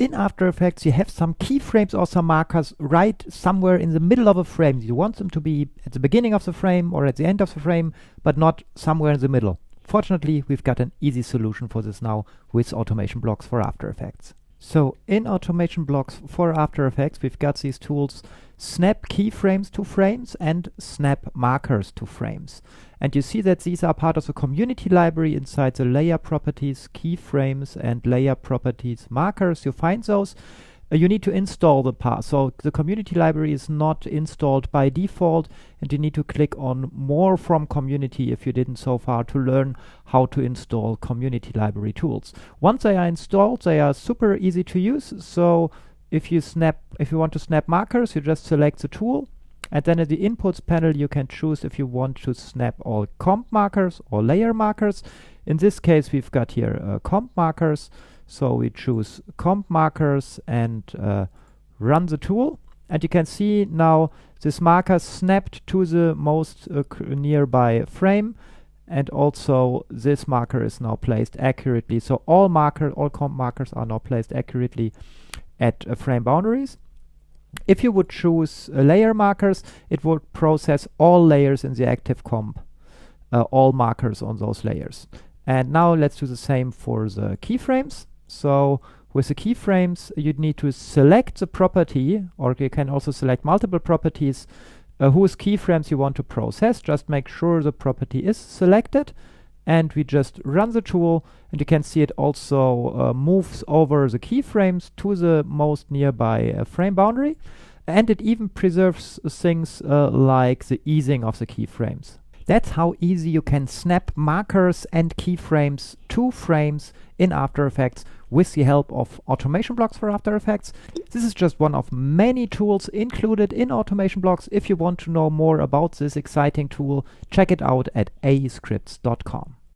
in After Effects you have some keyframes or some markers right somewhere in the middle of a frame. You want them to be at the beginning of the frame or at the end of the frame, but not somewhere in the middle. Fortunately, we've got an easy solution for this now with automation blocks for After Effects. So in automation blocks for After Effects, we've got these tools snap keyframes to frames and snap markers to frames. And you see that these are part of the community library inside the layer properties, keyframes and layer properties markers. You find those. You need to install the path. So the community library is not installed by default, and you need to click on more from community if you didn't so far to learn how to install community library tools. Once they are installed, they are super easy to use. So if you want to snap markers, you just select the tool, and then at the inputs panel you can choose if you want to snap all comp markers or layer markers. In this case we've got here comp markers. So we choose comp markers and run the tool, and you can see now this marker snapped to the most nearby frame, and also this marker is now placed accurately. So all comp markers are now placed accurately at frame boundaries. If you would choose layer markers, it would process all layers in the active comp, all markers on those layers. And now let's do the same for the keyframes. So with the keyframes, you'd need to select the property, or you can also select multiple properties whose keyframes you want to process. Just make sure the property is selected, and we just run the tool, and you can see it also moves over the keyframes to the most nearby frame boundary, and it even preserves things like the easing of the keyframes. That's how easy you can snap markers and keyframes to frames in After Effects with the help of automation blocks for After Effects. This is just one of many tools included in automation blocks. If you want to know more about this exciting tool, check it out at aescripts.com.